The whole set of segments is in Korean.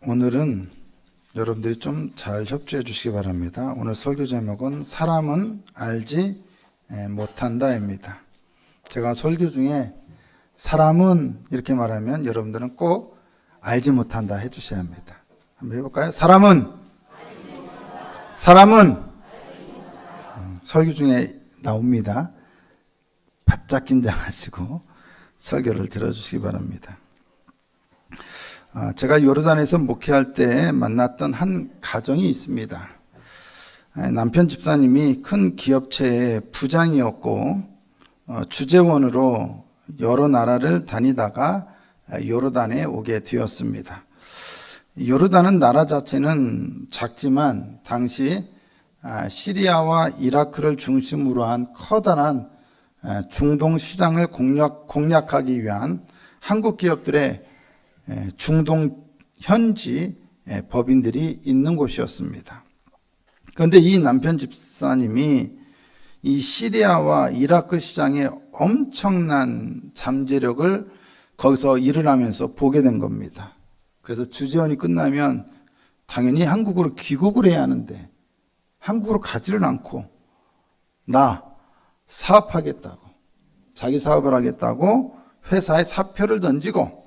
오늘은 여러분들이 좀 잘 협조해 주시기 바랍니다. 오늘 설교 제목은 사람은 알지 못한다입니다. 제가 설교 중에 사람은 이렇게 말하면 여러분들은 꼭 알지 못한다 해주셔야 합니다. 한번 해볼까요? 사람은 설교 중에 나옵니다. 바짝 긴장하시고 설교를 들어주시기 바랍니다. 제가 요르단에서 목회할 때 만났던 한 가정이 있습니다. 남편 집사님이 큰 기업체의 부장이었고 주재원으로 여러 나라를 다니다가 요르단에 오게 되었습니다. 요르단은 나라 자체는 작지만 당시 시리아와 이라크를 중심으로 한 커다란 중동 시장을 공략하기 위한 한국 기업들의 중동 현지 법인들이 있는 곳이었습니다. 그런데 이 남편 집사님이 이 시리아와 이라크 시장의 엄청난 잠재력을 거기서 일을 하면서 보게 된 겁니다. 그래서 주재원이 끝나면 당연히 한국으로 귀국을 해야 하는데 한국으로 가지를 않고 나 사업하겠다고, 자기 사업을 하겠다고 회사에 사표를 던지고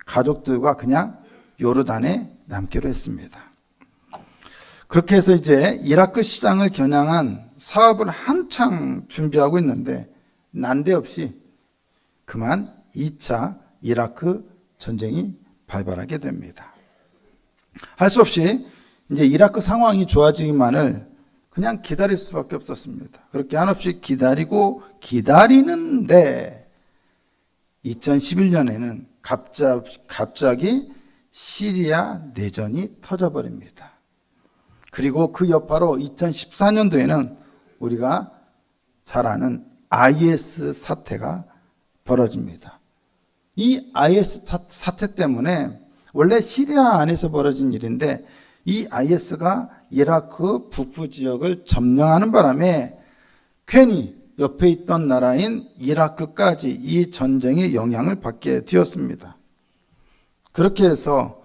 가족들과 그냥 요르단에 남기로 했습니다. 그렇게 해서 이제 이라크 시장을 겨냥한 사업을 한창 준비하고 있는데 난데없이 그만 2차 이라크 전쟁이 발발하게 됩니다. 할 수 없이 이제 이라크 상황이 좋아지기만을 그냥 기다릴 수밖에 없었습니다. 그렇게 한없이 기다리고 기다리는데 2011년에는 갑자기 시리아 내전이 터져버립니다. 그리고 그 여파로 2014년도에는 우리가 잘 아는 IS 사태가 벌어집니다. 이 IS 사태 때문에 원래 시리아 안에서 벌어진 일인데 이 IS가 이라크 북부 지역을 점령하는 바람에 괜히 옆에 있던 나라인 이라크까지 이 전쟁의 영향을 받게 되었습니다. 그렇게 해서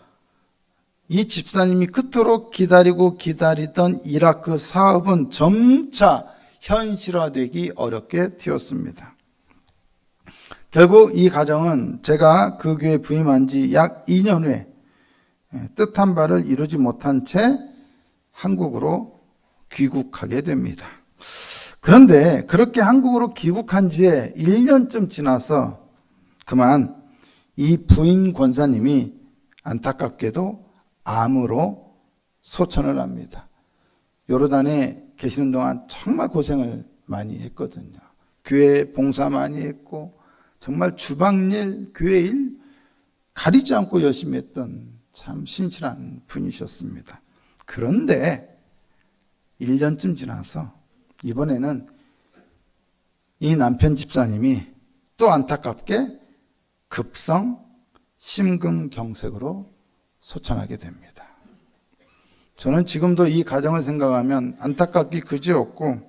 이 집사님이 그토록 기다리던 이라크 사업은 점차 현실화되기 어렵게 되었습니다. 결국 이 가정은 제가 그 교회에 부임한 지 약 2년 후에 뜻한 바를 이루지 못한 채 한국으로 귀국하게 됩니다. 그런데 그렇게 한국으로 귀국한 지에 1년쯤 지나서 그만 이 부인 권사님이 안타깝게도 암으로 소천을 합니다. 요르단에 계시는 동안 정말 고생을 많이 했거든요. 교회 봉사 많이 했고 정말 주방일, 교회일 가리지 않고 열심히 했던 참 신실한 분이셨습니다. 그런데 1년쯤 지나서 이번에는 이 남편 집사님이 또 안타깝게 급성 심근경색으로 소천하게 됩니다. 저는 지금도 이 가정을 생각하면 안타깝기 그지없고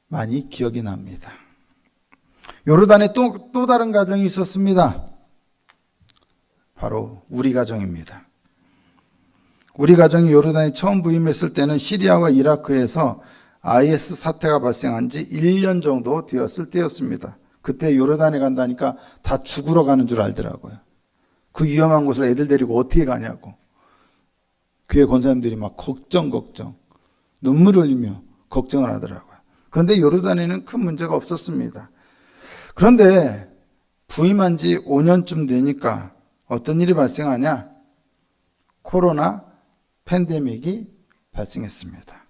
많이 기억이 납니다. 요르단에 또 다른 가정이 있었습니다. 바로 우리 가정입니다. 우리 가정이 요르단에 처음 부임했을 때는 시리아와 이라크에서 IS 사태가 발생한 지 1년 정도 되었을 때였습니다. 그때 요르단에 간다니까 다 죽으러 가는 줄 알더라고요. 그 위험한 곳을 애들 데리고 어떻게 가냐고. 교회 권사님들이 막 걱정 눈물을 흘리며 걱정을 하더라고요. 그런데 요르단에는 큰 문제가 없었습니다. 그런데 부임한 지 5년쯤 되니까 어떤 일이 발생하냐? 코로나 팬데믹이 발생했습니다.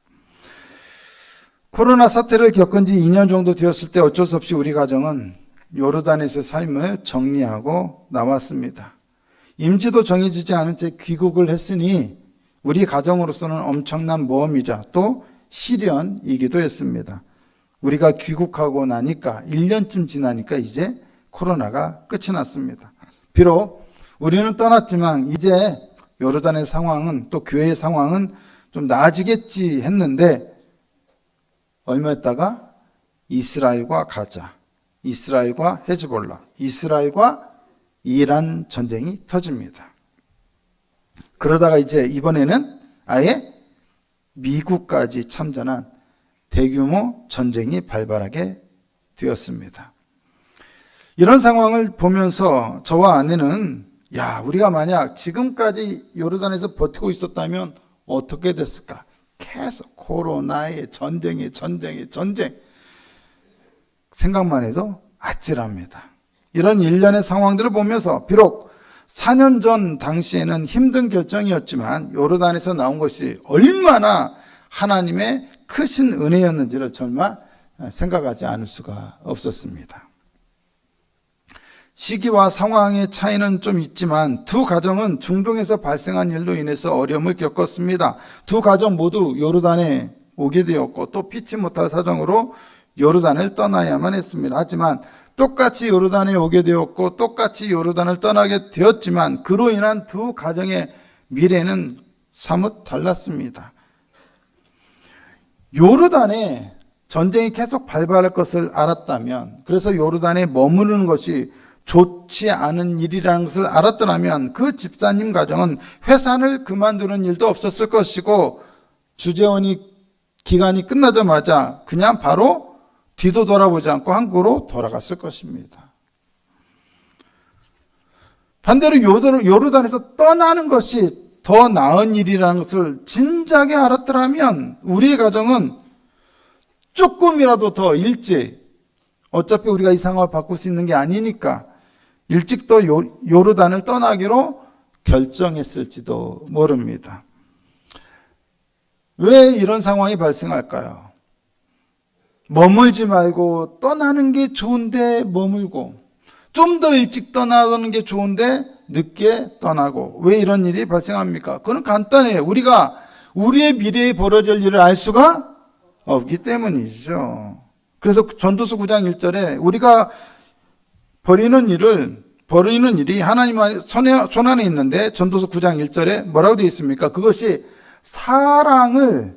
코로나 사태를 겪은 지 2년 정도 되었을 때 어쩔 수 없이 우리 가정은 요르단에서 삶을 정리하고 나왔습니다. 임지도 정해지지 않은 채 귀국을 했으니 우리 가정으로서는 엄청난 모험이자 또 시련이기도 했습니다. 우리가 귀국하고 나니까 1년쯤 지나니까 이제 코로나가 끝이 났습니다. 비록 우리는 떠났지만 이제 요르단의 상황은 또 교회의 상황은 좀 나아지겠지 했는데 얼마 있다가 이스라엘과 가자, 이스라엘과 헤즈볼라, 이스라엘과 이란 전쟁이 터집니다. 그러다가 이제 이번에는 아예 미국까지 참전한 대규모 전쟁이 발발하게 되었습니다. 이런 상황을 보면서 저와 아내는 우리가 만약 지금까지 요르단에서 버티고 있었다면 어떻게 됐을까? 계속 코로나의 전쟁 생각만 해도 아찔합니다. 이런 일련의 상황들을 보면서 비록 4년 전 당시에는 힘든 결정이었지만 요르단에서 나온 것이 얼마나 하나님의 크신 은혜였는지를 정말 생각하지 않을 수가 없었습니다. 시기와 상황의 차이는 좀 있지만 두 가정은 중동에서 발생한 일로 인해서 어려움을 겪었습니다. 두 가정 모두 요르단에 오게 되었고 또 피치 못할 사정으로 요르단을 떠나야만 했습니다. 하지만 똑같이 요르단에 오게 되었고 똑같이 요르단을 떠나게 되었지만 그로 인한 두 가정의 미래는 사뭇 달랐습니다. 요르단에 전쟁이 계속 발발할 것을 알았다면, 그래서 요르단에 머무르는 것이 좋지 않은 일이라는 것을 알았더라면 그 집사님 가정은 회사를 그만두는 일도 없었을 것이고 주재원이 기간이 끝나자마자 그냥 바로 뒤도 돌아보지 않고 한국으로 돌아갔을 것입니다. 반대로 요르단에서 떠나는 것이 더 나은 일이라는 것을 진작에 알았더라면 우리의 가정은 조금이라도 더 일찍, 어차피 우리가 이 상황을 바꿀 수 있는 게 아니니까 일찍 더 요르단을 떠나기로 결정했을지도 모릅니다. 왜 이런 상황이 발생할까요? 머물지 말고 떠나는 게 좋은데 머물고, 좀 더 일찍 떠나는 게 좋은데 늦게 떠나고, 왜 이런 일이 발생합니까? 그건 간단해요. 우리가 우리의 미래에 벌어질 일을 알 수가 없기 때문이죠. 그래서 전도서 9장 1절에 우리가 버리는 일이 하나님 손 안에 있는데 전도서 9장 1절에 뭐라고 되어 있습니까? 그것이 사랑을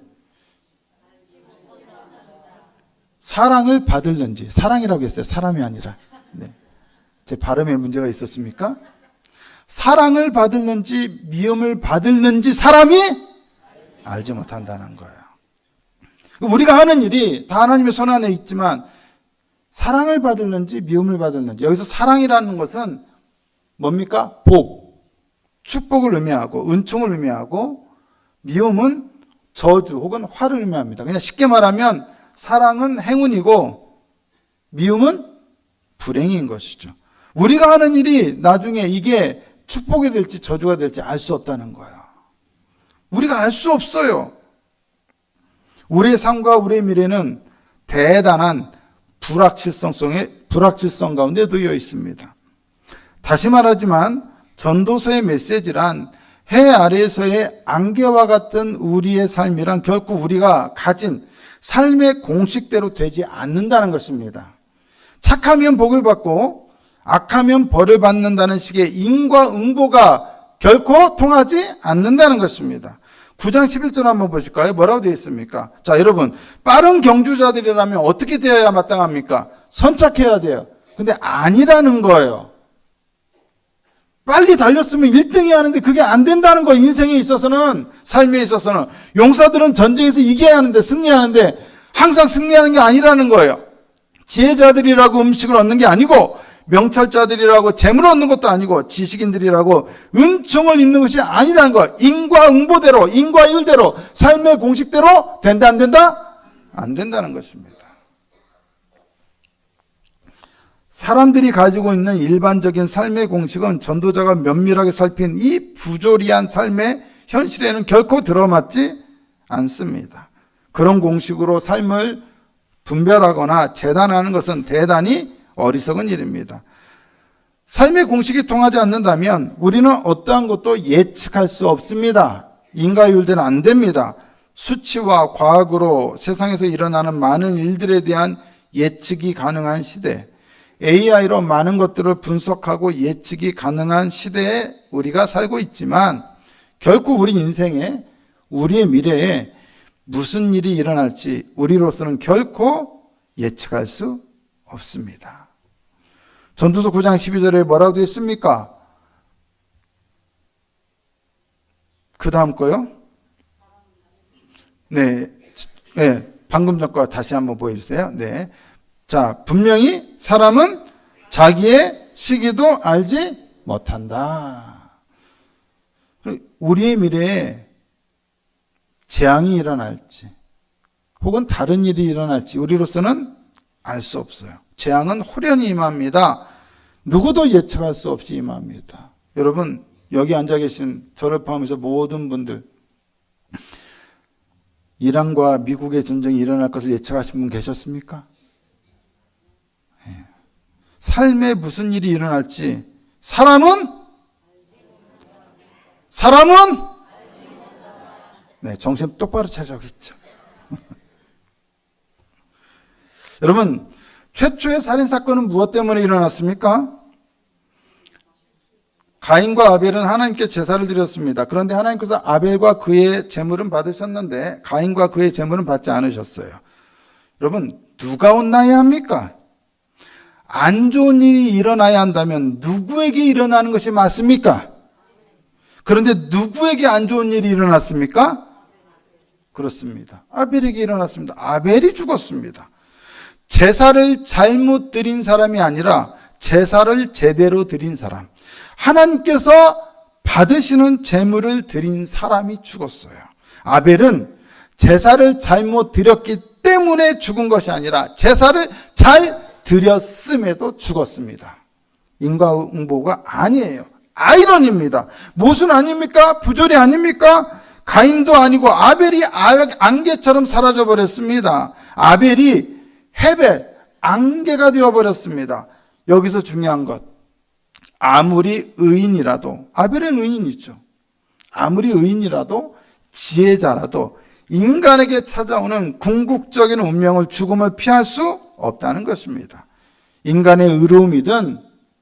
받을는지, 사랑이라고 했어요. 사람이 아니라. 네. 제 발음에 문제가 있었습니까? 사랑을 받을는지 미움을 받을는지 사람이 알지 못한다는 거예요. 우리가 하는 일이 다 하나님의 손 안에 있지만 사랑을 받을는지 미움을 받을는지, 여기서 사랑이라는 것은 뭡니까? 축복을 의미하고 은총을 의미하고, 미움은 저주 혹은 화를 의미합니다. 그냥 쉽게 말하면 사랑은 행운이고 미움은 불행인 것이죠. 우리가 하는 일이 나중에 이게 축복이 될지 저주가 될지 알 수 없다는 거예요. 우리가 알 수 없어요. 우리의 삶과 우리의 미래는 대단한 불확실성 가운데 놓여 있습니다. 다시 말하지만 전도서의 메시지란 해 아래에서의 안개와 같은 우리의 삶이란 결코 우리가 가진 삶의 공식대로 되지 않는다는 것입니다. 착하면 복을 받고 악하면 벌을 받는다는 식의 인과응보가 결코 통하지 않는다는 것입니다. 9장 11절 한번 보실까요? 뭐라고 되어 있습니까? 자, 여러분, 빠른 경주자들이라면 어떻게 되어야 마땅합니까? 선착해야 돼요. 근데 아니라는 거예요. 빨리 달렸으면 1등이 하는데 그게 안 된다는 거예요. 인생에 있어서는, 삶에 있어서는. 용사들은 전쟁에서 이겨야 하는데, 승리하는데 항상 승리하는 게 아니라는 거예요. 지혜자들이라고 음식을 얻는 게 아니고, 명철자들이라고 재물을 얻는 것도 아니고, 지식인들이라고 은총을 입는 것이 아니라는 거예요. 인과응보대로, 인과율대로, 삶의 공식대로 된다 안 된다? 안 된다는 것입니다. 사람들이 가지고 있는 일반적인 삶의 공식은 전도자가 면밀하게 살핀 이 부조리한 삶의 현실에는 결코 들어맞지 않습니다. 그런 공식으로 삶을 분별하거나 재단하는 것은 대단히 어리석은 일입니다. 삶의 공식이 통하지 않는다면 우리는 어떠한 것도 예측할 수 없습니다. 인과율대는 안 됩니다. 수치와 과학으로 세상에서 일어나는 많은 일들에 대한 예측이 가능한 시대, AI로 많은 것들을 분석하고 예측이 가능한 시대에 우리가 살고 있지만 결국 우리 인생에, 우리의 미래에 무슨 일이 일어날지 우리로서는 결코 예측할 수 없습니다. 전도서 9장 12절에 뭐라고 되어 있습니까? 그 다음 거요. 네. 네. 방금 전 거 다시 한번 보여주세요. 네. 자, 분명히 사람은 자기의 시기도 알지 못한다. 우리의 미래에 재앙이 일어날지 혹은 다른 일이 일어날지 우리로서는 알 수 없어요. 재앙은 호련히 임합니다. 누구도 예측할 수 없이 임합니다. 여러분, 여기 앉아 계신 저를 포함해서 모든 분들, 이란과 미국의 전쟁이 일어날 것을 예측하신 분 계셨습니까? 삶에 무슨 일이 일어날지 사람은 네, 정신 똑바로 차려야겠죠. 여러분, 최초의 살인사건은 무엇 때문에 일어났습니까? 가인과 아벨은 하나님께 제사를 드렸습니다. 그런데 하나님께서 아벨과 그의 제물은 받으셨는데 가인과 그의 제물은 받지 않으셨어요. 여러분, 누가 혼나야 합니까? 안 좋은 일이 일어나야 한다면 누구에게 일어나는 것이 맞습니까? 그런데 누구에게 안 좋은 일이 일어났습니까? 그렇습니다. 아벨에게 일어났습니다. 아벨이 죽었습니다. 제사를 잘못 드린 사람이 아니라 제사를 제대로 드린 사람, 하나님께서 받으시는 제물을 드린 사람이 죽었어요. 아벨은 제사를 잘못 드렸기 때문에 죽은 것이 아니라 제사를 잘 드렸음에도 죽었습니다. 인과응보가 아니에요. 아이러니입니다. 모순 아닙니까? 부조리 아닙니까? 가인도 아니고 아벨이 안개처럼 사라져 버렸습니다. 아벨이 헤벨, 안개가 되어버렸습니다. 여기서 중요한 것, 아무리 의인이라도, 아벨은 의인이죠. 아무리 의인이라도 지혜자라도 인간에게 찾아오는 궁극적인 운명을, 죽음을 피할 수 없다는 것입니다. 인간의 의로움이든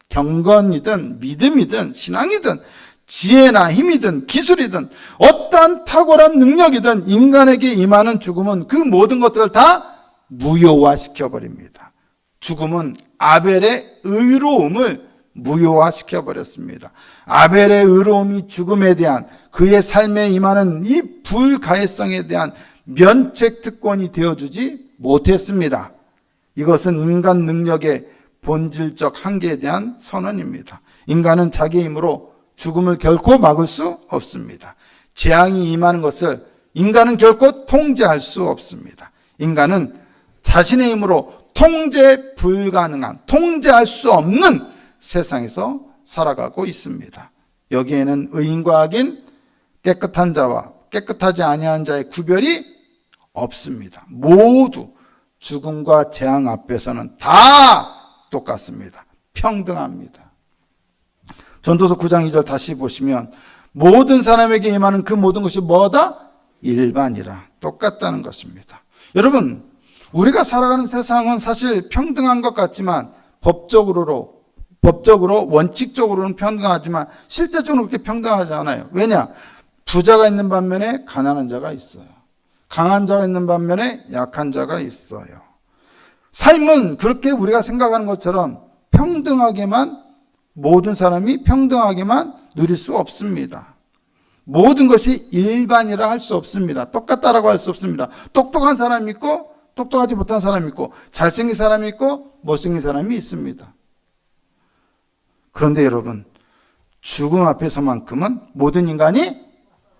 경건이든 믿음이든 신앙이든 지혜나 힘이든 기술이든 어떠한 탁월한 능력이든 인간에게 임하는 죽음은 그 모든 것들을 다 무효화시켜버립니다. 죽음은 아벨의 의로움을 무효화시켜버렸습니다. 아벨의 의로움이 죽음에 대한, 그의 삶에 임하는 이 불가해성에 대한 면책특권이 되어주지 못했습니다. 이것은 인간 능력의 본질적 한계에 대한 선언입니다. 인간은 자기의 힘으로 죽음을 결코 막을 수 없습니다. 재앙이 임하는 것을 인간은 결코 통제할 수 없습니다. 인간은 자신의 힘으로 통제 불가능한, 통제할 수 없는 세상에서 살아가고 있습니다. 여기에는 의인과 악인, 깨끗한 자와 깨끗하지 아니한 자의 구별이 없습니다. 모두 죽음과 재앙 앞에서는 다 똑같습니다. 평등합니다. 전도서 9장 2절 다시 보시면 모든 사람에게 임하는 그 모든 것이 뭐다? 일반이라, 똑같다는 것입니다. 여러분, 우리가 살아가는 세상은 사실 평등한 것 같지만 법적으로 원칙적으로는 평등하지만 실제적으로 그렇게 평등하지 않아요. 왜냐? 부자가 있는 반면에 가난한 자가 있어요. 강한 자가 있는 반면에 약한 자가 있어요. 삶은 그렇게 우리가 생각하는 것처럼 평등하게만, 모든 사람이 평등하게만 누릴 수 없습니다. 모든 것이 일반이라 할 수 없습니다. 똑같다라고 할 수 없습니다. 똑똑한 사람이 있고 똑똑하지 못한 사람이 있고 잘생긴 사람이 있고 못생긴 사람이 있습니다. 그런데 여러분, 죽음 앞에서만큼은 모든 인간이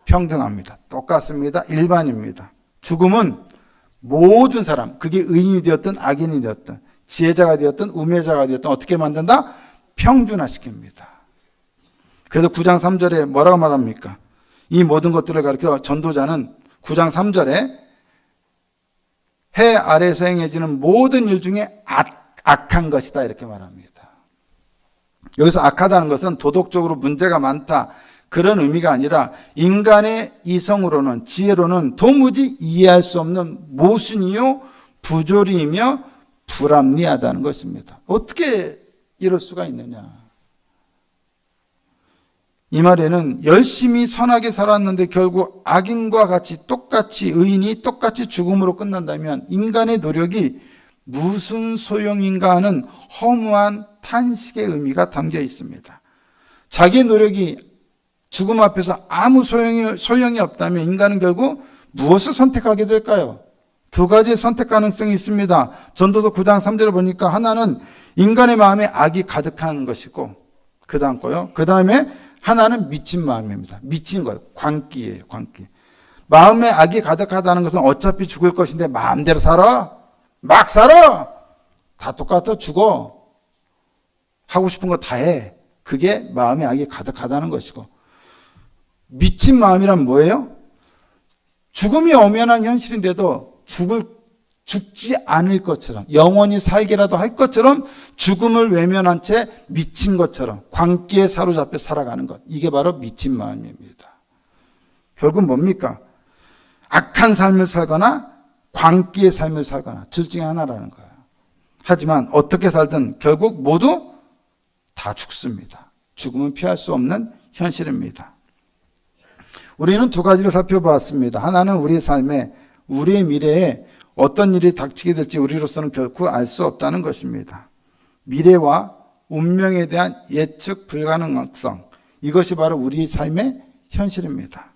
평등합니다. 똑같습니다. 일반입니다. 죽음은 모든 사람, 그게 의인이 되었든 악인이 되었든 지혜자가 되었든 우매자가 되었든 어떻게 만든다? 평준화시킵니다. 그래서 9장 3절에 뭐라고 말합니까? 이 모든 것들을 가리켜 전도자는 9장 3절에 해 아래에서 행해지는 모든 일 중에 악한 것이다 이렇게 말합니다. 여기서 악하다는 것은 도덕적으로 문제가 많다 그런 의미가 아니라 인간의 이성으로는, 지혜로는 도무지 이해할 수 없는 모순이요 부조리이며 불합리하다는 것입니다. 어떻게 이럴 수가 있느냐? 이 말에는 열심히 선하게 살았는데 결국 악인과 같이 똑같이, 의인이 똑같이 죽음으로 끝난다면 인간의 노력이 무슨 소용인가 하는 허무한 탄식의 의미가 담겨 있습니다. 자기의 노력이 죽음 앞에서 아무 소용이 없다면 인간은 결국 무엇을 선택하게 될까요? 두 가지 선택 가능성이 있습니다. 전도서 9장 3절을 보니까 하나는 인간의 마음에 악이 가득한 것이고 그 다음 거요. 그 다음에 하나는 미친 마음입니다. 미친 거예요. 광기예요. 광기. 마음에 악이 가득하다는 것은 어차피 죽을 것인데 마음대로 살아? 막 살아? 다 똑같아 죽어. 하고 싶은 거 다 해. 그게 마음에 악이 가득하다는 것이고, 미친 마음이란 뭐예요? 죽음이 엄연한 현실인데도 죽지 않을 것처럼, 영원히 살기라도 할 것처럼 죽음을 외면한 채 미친 것처럼 광기에 사로잡혀 살아가는 것. 이게 바로 미친 마음입니다. 결국 뭡니까? 악한 삶을 살거나 광기의 삶을 살거나 둘 중에 하나라는 거예요. 하지만 어떻게 살든 결국 모두 다 죽습니다. 죽음은 피할 수 없는 현실입니다. 우리는 두 가지를 살펴보았습니다. 하나는 우리의 삶에, 우리의 미래에 어떤 일이 닥치게 될지 우리로서는 결코 알 수 없다는 것입니다. 미래와 운명에 대한 예측 불가능성, 이것이 바로 우리의 삶의 현실입니다.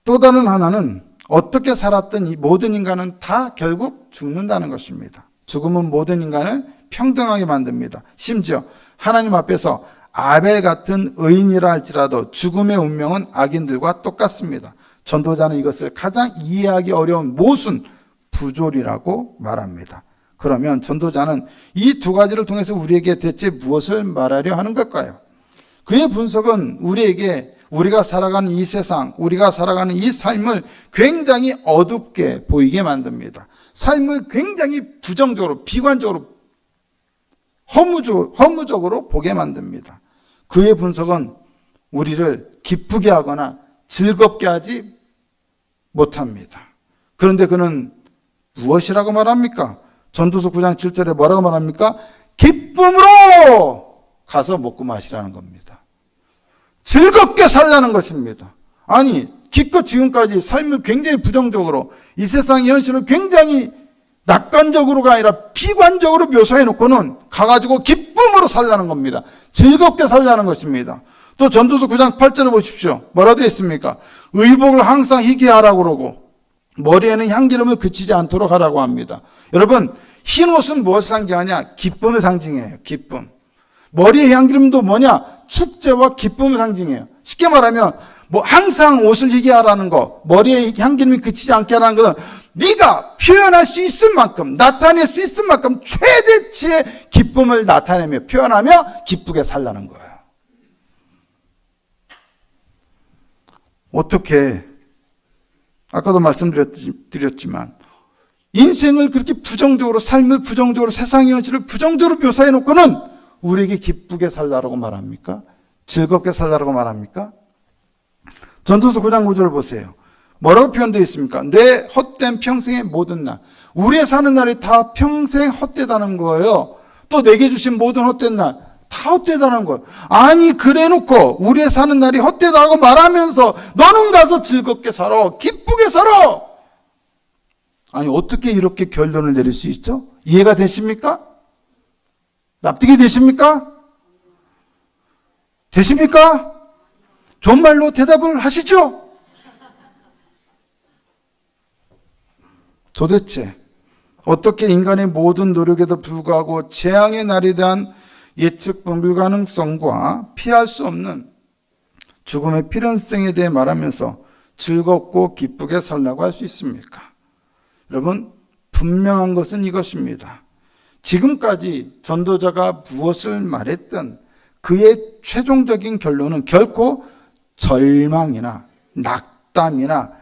또 다른 하나는 어떻게 살았든 이 모든 인간은 다 결국 죽는다는 것입니다. 죽음은 모든 인간을 평등하게 만듭니다. 심지어 하나님 앞에서 아벨 같은 의인이라 할지라도 죽음의 운명은 악인들과 똑같습니다. 전도자는 이것을 가장 이해하기 어려운 모순, 부조리라고 말합니다. 그러면 전도자는 이 두 가지를 통해서 우리에게 대체 무엇을 말하려 하는 걸까요? 그의 분석은 우리에게 우리가 살아가는 이 세상, 우리가 살아가는 이 삶을 굉장히 어둡게 보이게 만듭니다. 삶을 굉장히 부정적으로, 비관적으로, 허무적으로 보게 만듭니다. 그의 분석은 우리를 기쁘게 하거나 즐겁게 하지 못합니다. 그런데 그는 무엇이라고 말합니까? 전도서 9장 7절에 뭐라고 말합니까? 기쁨으로 가서 먹고 마시라는 겁니다. 즐겁게 살라는 것입니다. 아니, 기껏 지금까지 삶을 굉장히 부정적으로, 이 세상의 현실을 굉장히 낙관적으로가 아니라 비관적으로 묘사해 놓고는 가가지고 기쁨으로 살라는 겁니다. 즐겁게 살라는 것입니다. 또 전도서 9장 8절을 보십시오. 뭐라 되어 있습니까? 의복을 항상 희게 하라고 그러고 머리에는 향기름을 그치지 않도록 하라고 합니다. 여러분, 흰 옷은 무엇을 상징하냐? 기쁨을 상징해요. 기쁨. 머리에 향기름도 뭐냐? 축제와 기쁨을 상징해요. 쉽게 말하면 뭐 항상 옷을 희게 하라는 거, 머리에 향기름이 그치지 않게 하라는 것은 네가 표현할 수 있을 만큼, 나타낼 수 있을 만큼 최대치의 기쁨을 나타내며 표현하며 기쁘게 살라는 거예요. 어떻게, 아까도 말씀드렸지만 인생을 그렇게 부정적으로, 삶을 부정적으로, 세상의 현실을 부정적으로 묘사해 놓고는 우리에게 기쁘게 살라고 말합니까? 즐겁게 살라고 말합니까? 전도서 9장 9절을 보세요. 뭐라고 표현되어 있습니까? 내 헛된 평생의 모든 날. 우리의 사는 날이 다 평생 헛되다는 거예요. 또 내게 주신 모든 헛된 날, 다 헛되다는 거예요. 아니, 그래 놓고 우리의 사는 날이 헛되다고 말하면서 너는 가서 즐겁게 살아, 기쁘게 살아. 아니, 어떻게 이렇게 결론을 내릴 수 있죠? 이해가 되십니까? 납득이 되십니까? 되십니까? 정말로 대답을 하시죠? 도대체 어떻게 인간의 모든 노력에도 불구하고 재앙의 날에 대한 예측 불가능성과 피할 수 없는 죽음의 필연성에 대해 말하면서 즐겁고 기쁘게 살라고 할 수 있습니까? 여러분, 분명한 것은 이것입니다. 지금까지 전도자가 무엇을 말했든 그의 최종적인 결론은 결코 절망이나 낙담이나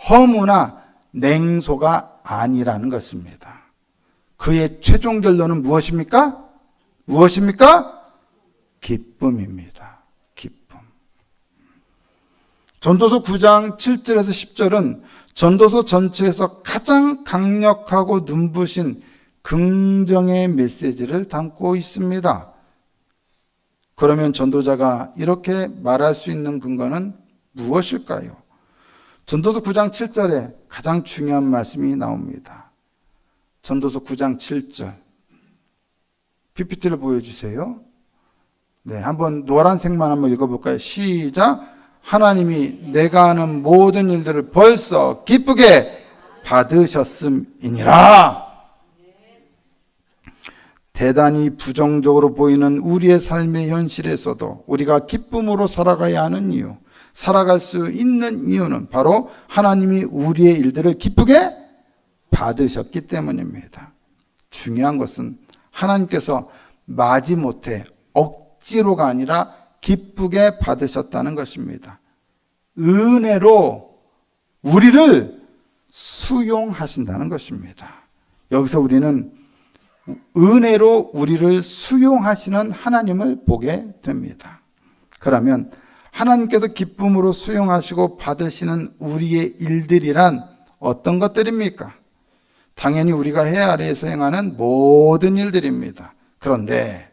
허무나 냉소가 아니라는 것입니다. 그의 최종 결론은 무엇입니까? 무엇입니까? 기쁨입니다. 기쁨. 전도서 9장 7절에서 10절은 전도서 전체에서 가장 강력하고 눈부신 긍정의 메시지를 담고 있습니다. 그러면 전도자가 이렇게 말할 수 있는 근거는 무엇일까요? 전도서 9장 7절에 가장 중요한 말씀이 나옵니다. 전도서 9장 7절. PPT를 보여주세요. 네, 한번 노란색만 한번 읽어볼까요? 시작. 하나님이 내가 하는 모든 일들을 벌써 기쁘게 받으셨음이니라. 대단히 부정적으로 보이는 우리의 삶의 현실에서도 우리가 기쁨으로 살아가야 하는 이유, 살아갈 수 있는 이유는 바로 하나님이 우리의 일들을 기쁘게 받으셨기 때문입니다. 중요한 것은 하나님께서 마지못해 억지로가 아니라 기쁘게 받으셨다는 것입니다. 은혜로 우리를 수용하신다는 것입니다. 여기서 우리는 은혜로 우리를 수용하시는 하나님을 보게 됩니다. 그러면 하나님께서 기쁨으로 수용하시고 받으시는 우리의 일들이란 어떤 것들입니까? 당연히 우리가 해 아래에서 행하는 모든 일들입니다. 그런데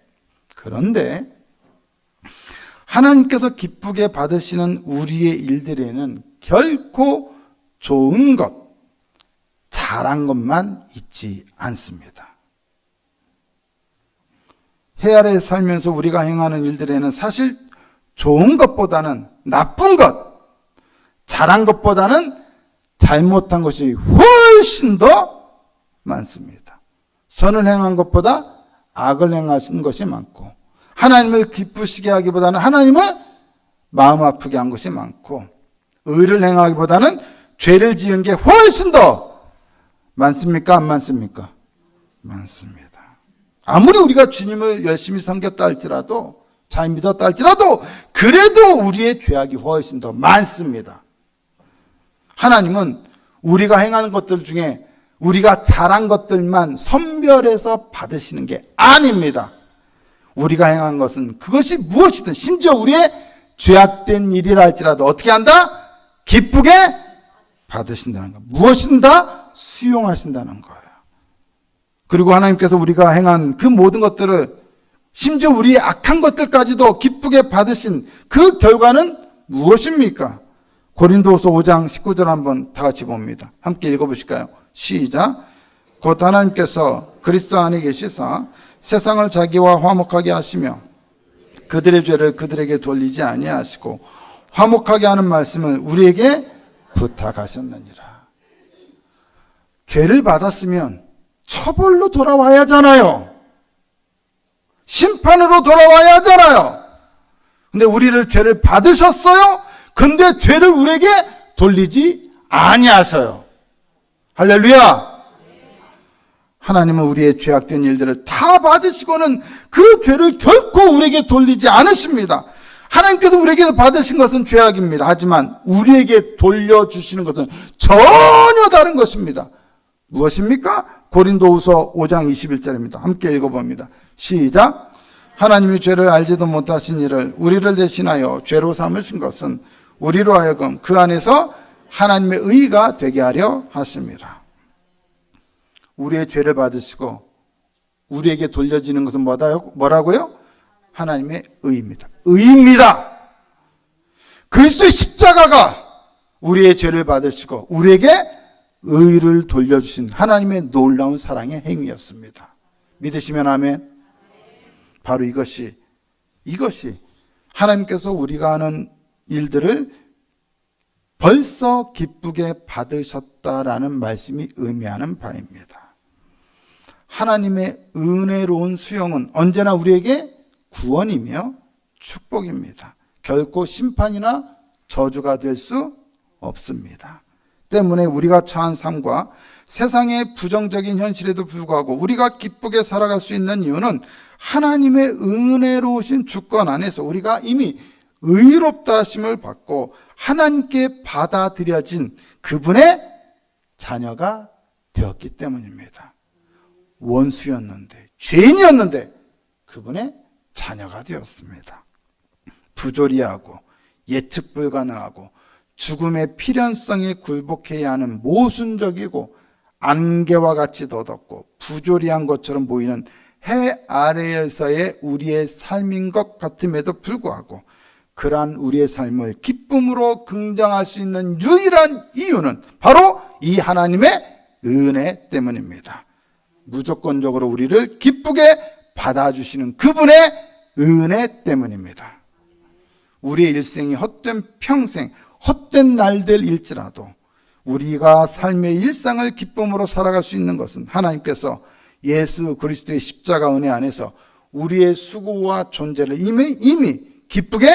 하나님께서 기쁘게 받으시는 우리의 일들에는 결코 좋은 것, 잘한 것만 있지 않습니다. 해 아래에 살면서 우리가 행하는 일들에는 사실 좋은 것보다는 나쁜 것, 잘한 것보다는 잘못한 것이 훨씬 더 많습니다. 선을 행한 것보다 악을 행하신 것이 많고, 하나님을 기쁘시게 하기보다는 하나님을 마음 아프게 한 것이 많고, 의를 행하기보다는 죄를 지은 게 훨씬 더 많습니까? 안 많습니까? 많습니다. 아무리 우리가 주님을 열심히 섬겼다 할지라도, 잘 믿었다 할지라도, 그래도 우리의 죄악이 훨씬 더 많습니다. 하나님은 우리가 행하는 것들 중에 우리가 잘한 것들만 선별해서 받으시는 게 아닙니다. 우리가 행한 것은 그것이 무엇이든, 심지어 우리의 죄악된 일이라 할지라도 어떻게 한다? 기쁘게 받으신다는 것. 무엇이든 다 수용하신다는 거예요. 그리고 하나님께서 우리가 행한 그 모든 것들을, 심지어 우리의 악한 것들까지도 기쁘게 받으신 그 결과는 무엇입니까? 고린도후서 5장 19절 한번 다 같이 봅니다. 함께 읽어보실까요? 시작. 곧 하나님께서 그리스도 안에 계시사 세상을 자기와 화목하게 하시며 그들의 죄를 그들에게 돌리지 아니하시고 화목하게 하는 말씀을 우리에게 부탁하셨느니라. 죄를 받았으면 처벌로 돌아와야 하잖아요. 심판으로 돌아와야 하잖아요. 근데 우리를 죄를 받으셨어요. 근데 죄를 우리에게 돌리지 아니하셔요. 할렐루야. 하나님은 우리의 죄악된 일들을 다 받으시고는 그 죄를 결코 우리에게 돌리지 않으십니다. 하나님께서 우리에게 받으신 것은 죄악입니다. 하지만 우리에게 돌려주시는 것은 전혀 다른 것입니다. 무엇입니까? 고린도후서 5장 21절입니다. 함께 읽어봅니다. 시작. 하나님이 죄를 알지도 못하신 이를 우리를 대신하여 죄로 삼으신 것은 우리로 하여금 그 안에서 하나님의 의가 되게 하려 하십니다. 우리의 죄를 받으시고 우리에게 돌려지는 것은 뭐라고요? 하나님의 의입니다. 의입니다. 그리스도의 십자가가 우리의 죄를 받으시고 우리에게 의를 돌려주신 하나님의 놀라운 사랑의 행위였습니다. 믿으시면 아멘. 바로 이것이 하나님께서 우리가 하는 일들을 벌써 기쁘게 받으셨다라는 말씀이 의미하는 바입니다. 하나님의 은혜로운 수용은 언제나 우리에게 구원이며 축복입니다. 결코 심판이나 저주가 될 수 없습니다. 때문에 우리가 처한 삶과 세상의 부정적인 현실에도 불구하고 우리가 기쁘게 살아갈 수 있는 이유는 하나님의 은혜로우신 주권 안에서 우리가 이미 의롭다 하심을 받고 하나님께 받아들여진 그분의 자녀가 되었기 때문입니다. 원수였는데, 죄인이었는데 그분의 자녀가 되었습니다. 부조리하고 예측 불가능하고 죽음의 필연성에 굴복해야 하는 모순적이고 안개와 같이 더덥고 부조리한 것처럼 보이는 해 아래에서의 우리의 삶인 것 같음에도 불구하고 그러한 우리의 삶을 기쁨으로 긍정할 수 있는 유일한 이유는 바로 이 하나님의 은혜 때문입니다. 무조건적으로 우리를 기쁘게 받아주시는 그분의 은혜 때문입니다. 우리의 일생이 헛된 평생, 헛된 날들일지라도 우리가 삶의 일상을 기쁨으로 살아갈 수 있는 것은 하나님께서 예수 그리스도의 십자가 은혜 안에서 우리의 수고와 존재를 이미 기쁘게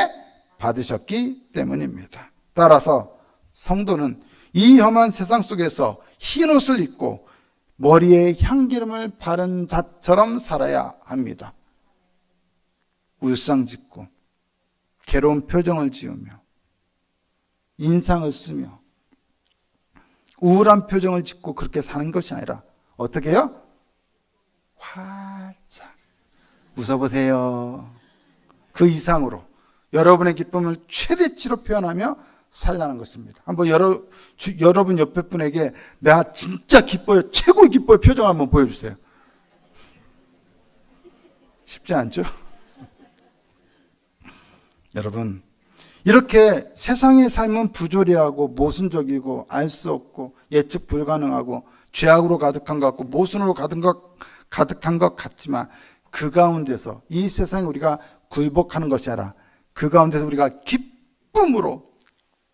받으셨기 때문입니다. 따라서 성도는 이 험한 세상 속에서 흰옷을 입고 머리에 향기름을 바른 자처럼 살아야 합니다. 울상 짓고 괴로운 표정을 지으며 인상을 쓰며 우울한 표정을 짓고 그렇게 사는 것이 아니라 어떻게 해요? 활짝 웃어보세요. 그 이상으로 여러분의 기쁨을 최대치로 표현하며 살라는 것입니다. 한번 여러분 옆에 분에게 내가 진짜 기뻐요, 최고의 기뻐요 표정 한번 보여주세요. 쉽지 않죠? 여러분, 이렇게 세상의 삶은 부조리하고 모순적이고 알 수 없고 예측 불가능하고 죄악으로 가득한 것 같고 모순으로 가득한 것 같지만 그 가운데서 이 세상에 우리가 굴복하는 것이 아니라 그 가운데서 우리가 기쁨으로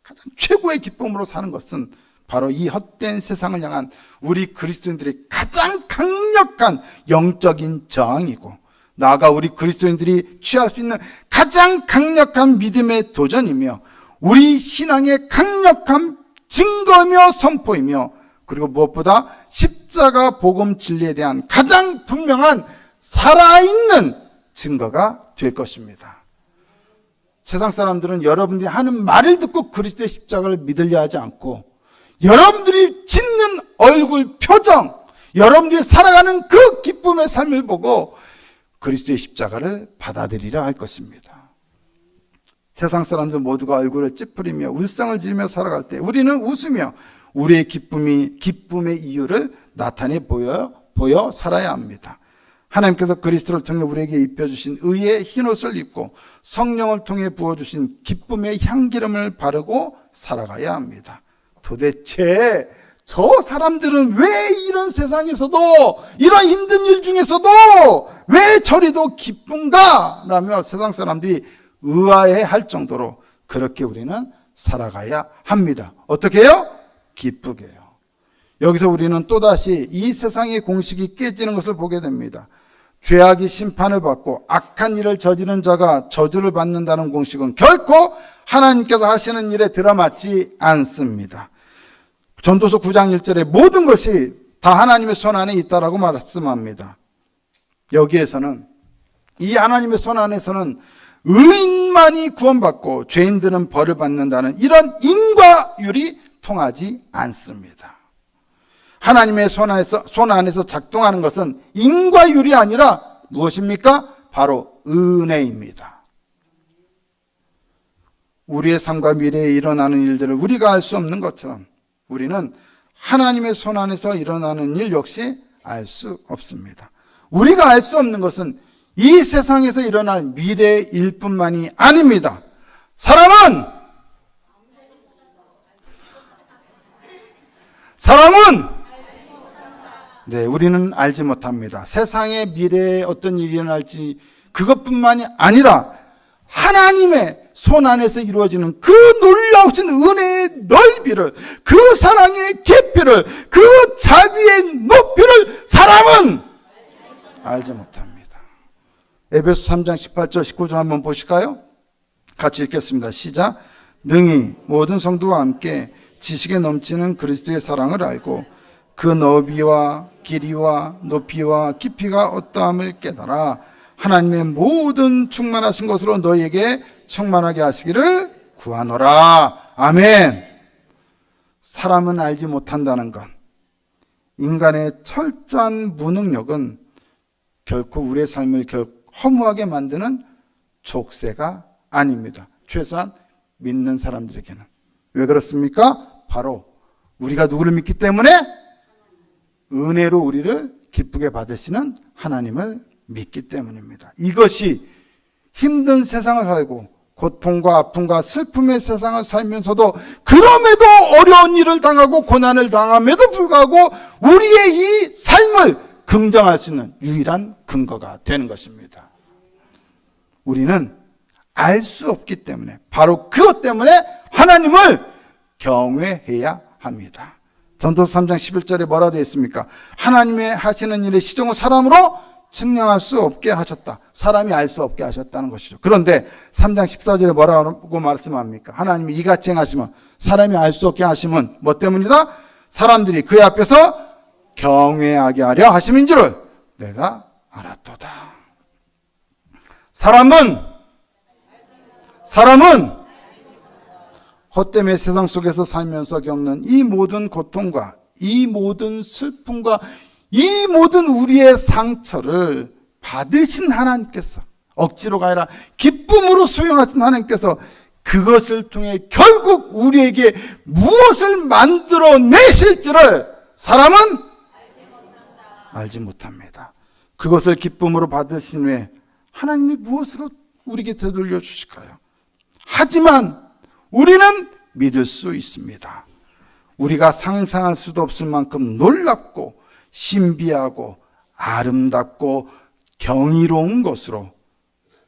가장 최고의 기쁨으로 사는 것은 바로 이 헛된 세상을 향한 우리 그리스도인들의 가장 강력한 영적인 저항이고 나아가 우리 그리스도인들이 취할 수 있는 가장 강력한 믿음의 도전이며 우리 신앙의 강력한 증거며 선포이며 그리고 무엇보다 십자가 복음 진리에 대한 가장 분명한 살아있는 증거가 될 것입니다. 세상 사람들은 여러분들이 하는 말을 듣고 그리스도의 십자가를 믿으려 하지 않고 여러분들이 짓는 얼굴 표정, 여러분들이 살아가는 그 기쁨의 삶을 보고 그리스도의 십자가를 받아들이려 할 것입니다. 세상 사람들 모두가 얼굴을 찌푸리며 울상을 지으며 살아갈 때 우리는 웃으며 우리의 기쁨의 이유를 나타내 보여 살아야 합니다. 하나님께서 그리스도를 통해 우리에게 입혀주신 의의 흰옷을 입고 성령을 통해 부어주신 기쁨의 향기름을 바르고 살아가야 합니다. 도대체 저 사람들은 왜 이런 세상에서도 이런 힘든 일 중에서도 왜 저리도 기쁜가? 라며 세상 사람들이 의아해할 정도로 그렇게 우리는 살아가야 합니다. 어떻게 해요? 기쁘게 해요. 여기서 우리는 또다시 이 세상의 공식이 깨지는 것을 보게 됩니다. 죄악이 심판을 받고 악한 일을 저지른 자가 저주를 받는다는 공식은 결코 하나님께서 하시는 일에 들어맞지 않습니다. 전도서 9장 1절에 모든 것이 다 하나님의 손 안에 있다라고 말씀합니다. 여기에서는 이 하나님의 손 안에서는 의인만이 구원받고 죄인들은 벌을 받는다는 이런 인과율이 통하지 않습니다. 하나님의 손 안에서 작동하는 것은 인과율이 아니라 무엇입니까? 바로 은혜입니다. 우리의 삶과 미래에 일어나는 일들을 우리가 알 수 없는 것처럼 우리는 하나님의 손 안에서 일어나는 일 역시 알 수 없습니다. 우리가 알 수 없는 것은 이 세상에서 일어날 미래의 일뿐만이 아닙니다. 사람은 우리는 알지 못합니다. 세상의 미래에 어떤 일이 일어날지 그것뿐만이 아니라 하나님의 손 안에서 이루어지는 그 놀라우신 은혜의 넓이를, 그 사랑의 깊이를, 그 자비의 높이를 사람은 알지 못합니다. 에베소 3장 18절 19절 한번 보실까요? 같이 읽겠습니다. 시작. 능히 모든 성도와 함께 지식에 넘치는 그리스도의 사랑을 알고 그 너비와 길이와 높이와 깊이가 어떠함을 깨달아 하나님의 모든 충만하신 것으로 너희에게 충만하게 하시기를 구하노라. 아멘. 사람은 알지 못한다는 것, 인간의 철저한 무능력은 결코 우리의 삶을 허무하게 만드는 족쇄가 아닙니다. 최소한 믿는 사람들에게는. 왜 그렇습니까? 바로 우리가 누구를 믿기 때문에 은혜로 우리를 기쁘게 받으시는 하나님을 믿기 때문입니다. 이것이 힘든 세상을 살고 고통과 아픔과 슬픔의 세상을 살면서도 그럼에도 어려운 일을 당하고 고난을 당함에도 불구하고 우리의 이 삶을 긍정할 수 있는 유일한 근거가 되는 것입니다. 우리는 알 수 없기 때문에, 바로 그것 때문에 하나님을 경외해야 합니다. 전도서 3장 11절에 뭐라 되어 있습니까? 하나님의 하시는 일의 시종을 사람으로 측량할 수 없게 하셨다. 사람이 알 수 없게 하셨다는 것이죠. 그런데 3장 14절에 뭐라고 말씀합니까? 하나님이 이같이 행하시면, 사람이 알 수 없게 하시면 뭐 때문이다? 사람들이 그의 앞에서 경외하게 하려 하심인 줄을 내가 알았도다. 사람은 헛되의 세상 속에서 살면서 겪는 이 모든 고통과 이 모든 슬픔과 이 모든 우리의 상처를 받으신 하나님께서, 억지로가 아니라 기쁨으로 수용하신 하나님께서 그것을 통해 결국 우리에게 무엇을 만들어내실지를 사람은 알지 못합니다. 그것을 기쁨으로 받으신 후에 하나님이 무엇으로 우리에게 되돌려 주실까요? 하지만 우리는 믿을 수 있습니다. 우리가 상상할 수도 없을 만큼 놀랍고 신비하고 아름답고 경이로운 것으로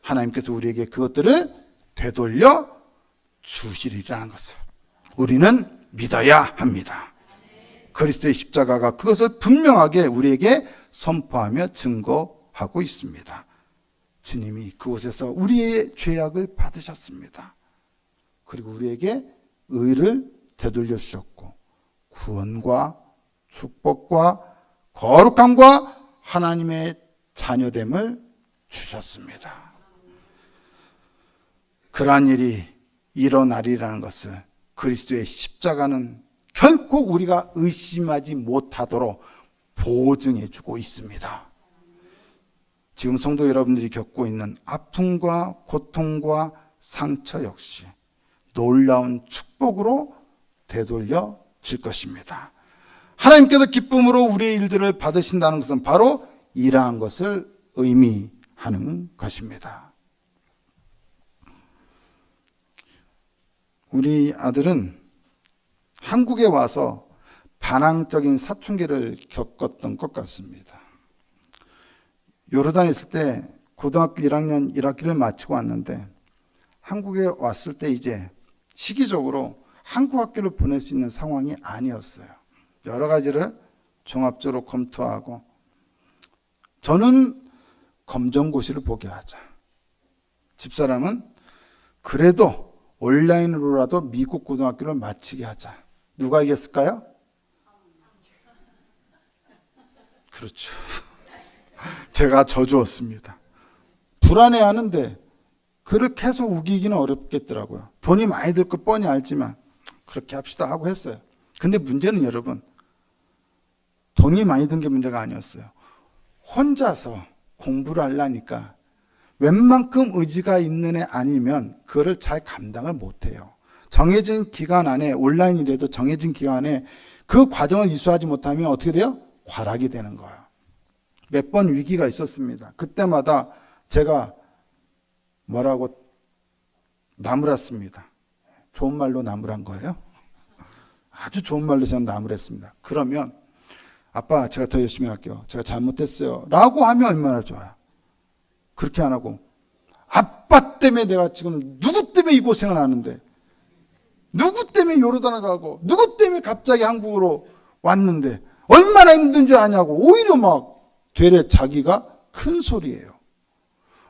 하나님께서 우리에게 그것들을 되돌려 주시리라는 것을 우리는 믿어야 합니다. 그리스도의 십자가가 그것을 분명하게 우리에게 선포하며 증거하고 있습니다. 주님이 그곳에서 우리의 죄악을 받으셨습니다. 그리고 우리에게 의를 되돌려 주셨고 구원과 축복과 거룩함과 하나님의 자녀됨을 주셨습니다. 그러한 일이 일어나리라는 것을 그리스도의 십자가는 결코 우리가 의심하지 못하도록 보증해 주고 있습니다. 지금 성도 여러분들이 겪고 있는 아픔과 고통과 상처 역시 놀라운 축복으로 되돌려 질 것입니다. 하나님께서 기쁨으로 우리의 일들을 받으신다는 것은 바로 이러한 것을 의미하는 것입니다. 우리 아들은 한국에 와서 반항적인 사춘기를 겪었던 것 같습니다. 요르단에 있을 때 고등학교 1학년 1학기를 마치고 왔는데 한국에 왔을 때 이제 시기적으로 한국 학교를 보낼 수 있는 상황이 아니었어요. 여러 가지를 종합적으로 검토하고 저는 검정고시를 보게 하자. 집사람은 그래도 온라인으로라도 미국 고등학교를 마치게 하자. 누가 이겼을까요? 그렇죠. 제가 져주었습니다. 불안해하는데 그를 계속 우기기는 어렵겠더라고요. 돈이 많이 들 거 뻔히 알지만 그렇게 합시다 하고 했어요. 근데 문제는 여러분, 돈이 많이 든 게 문제가 아니었어요. 혼자서 공부를 하려니까 웬만큼 의지가 있는 애 아니면 그거를 잘 감당을 못해요. 정해진 기간 안에, 온라인이라도 정해진 기간에 그 과정을 이수하지 못하면 어떻게 돼요? 과락이 되는 거예요. 몇 번 위기가 있었습니다. 그때마다 제가 뭐라고 나무랐습니다. 좋은 말로 나무란 거예요. 아주 좋은 말로 저는 나무랬습니다. 그러면 아빠 제가 더 열심히 할게요. 제가 잘못했어요. 라고 하면 얼마나 좋아요. 그렇게 안 하고 아빠 때문에 내가 지금 누구 때문에 이 고생을 하는데 누구 때문에 요르단을 가고 누구 때문에 갑자기 한국으로 왔는데 얼마나 힘든 줄 아냐고 오히려 막 되레 자기가 큰 소리예요.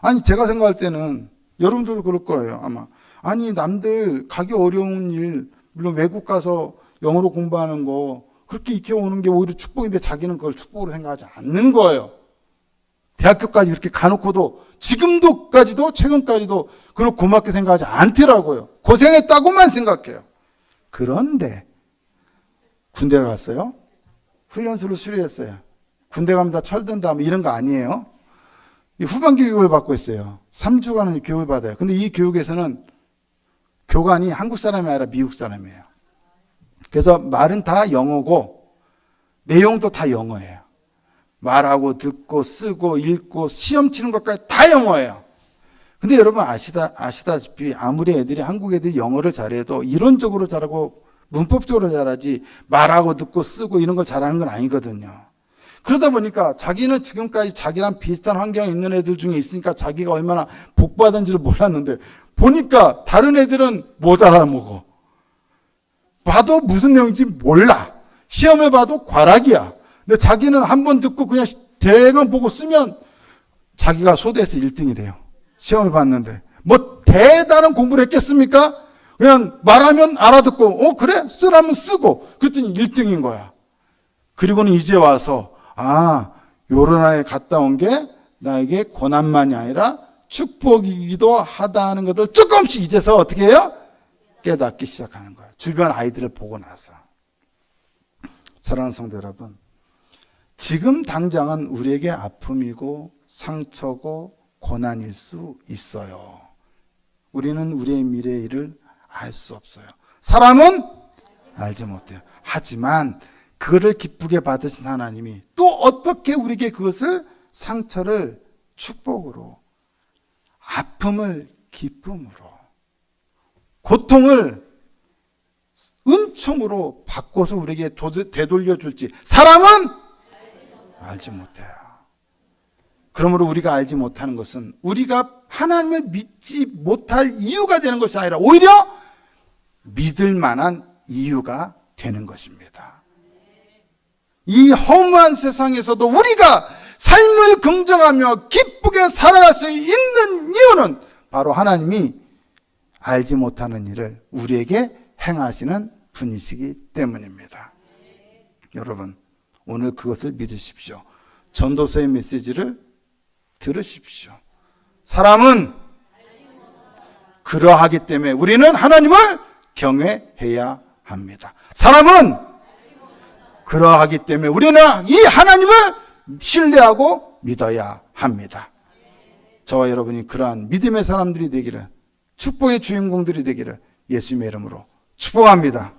아니 제가 생각할 때는 여러분들도 그럴 거예요 아마. 아니 남들 가기 어려운 일, 물론 외국 가서 영어로 공부하는 거 그렇게 익혀오는 게 오히려 축복인데 자기는 그걸 축복으로 생각하지 않는 거예요. 대학교까지 이렇게 가놓고도 지금도까지도 최근까지도 그걸 고맙게 생각하지 않더라고요. 고생했다고만 생각해요. 그런데 군대를 갔어요. 훈련소를 수료했어요. 군대 가면 다 철든다 뭐 이런 거 아니에요. 후반기 교육을 받고 있어요. 3주간은 교육을 받아요. 근데 이 교육에서는 교관이 한국 사람이 아니라 미국 사람이에요. 그래서 말은 다 영어고 내용도 다 영어예요. 말하고 듣고 쓰고 읽고 시험 치는 것까지 다 영어예요. 근데 여러분 아시다시피 아무리 애들이 한국 애들이 영어를 잘해도 이론적으로 잘하고 문법적으로 잘하지 말하고 듣고 쓰고 이런 걸 잘하는 건 아니거든요. 그러다 보니까 자기는 지금까지 자기랑 비슷한 환경에 있는 애들 중에 있으니까 자기가 얼마나 복받은지를 몰랐는데 보니까 다른 애들은 못 알아먹어. 봐도 무슨 내용인지 몰라. 시험을 봐도 과락이야. 근데 자기는 한 번 듣고 그냥 대강 보고 쓰면 자기가 소대에서 1등이 돼요. 시험을 봤는데. 뭐 대단한 공부를 했겠습니까? 그냥 말하면 알아듣고 그래? 쓰라면 쓰고 그랬더니 1등인 거야. 그리고는 이제 와서 요런안에 갔다 온 게 나에게 고난만이 아니라 축복이기도 하다 하는 것을 조금씩 이제서 어떻게 해요? 깨닫기 시작하는 거예요. 주변 아이들을 보고 나서. 사랑하는 성도 여러분, 지금 당장은 우리에게 아픔이고 상처고 고난일 수 있어요. 우리는 우리의 미래의 일을 알 수 없어요. 사람은 알지 못해요. 하지만 그거를 기쁘게 받으신 하나님이 또 어떻게 우리에게 그것을 상처를 축복으로, 아픔을 기쁨으로, 고통을 은총으로 바꿔서 우리에게 되돌려 줄지 사람은 알지 못해요. 그러므로 우리가 알지 못하는 것은 우리가 하나님을 믿지 못할 이유가 되는 것이 아니라 오히려 믿을 만한 이유가 되는 것입니다. 이 허무한 세상에서도 우리가 삶을 긍정하며 기쁘게 살아갈 수 있는 이유는 바로 하나님이 알지 못하는 일을 우리에게 행하시는 분이시기 때문입니다. 여러분, 오늘 그것을 믿으십시오. 전도서의 메시지를 들으십시오. 사람은 그러하기 때문에 우리는 하나님을 경외해야 합니다. 사람은 그러하기 때문에 우리는 이 하나님을 신뢰하고 믿어야 합니다. 저와 여러분이 그러한 믿음의 사람들이 되기를, 축복의 주인공들이 되기를 예수님의 이름으로 축복합니다.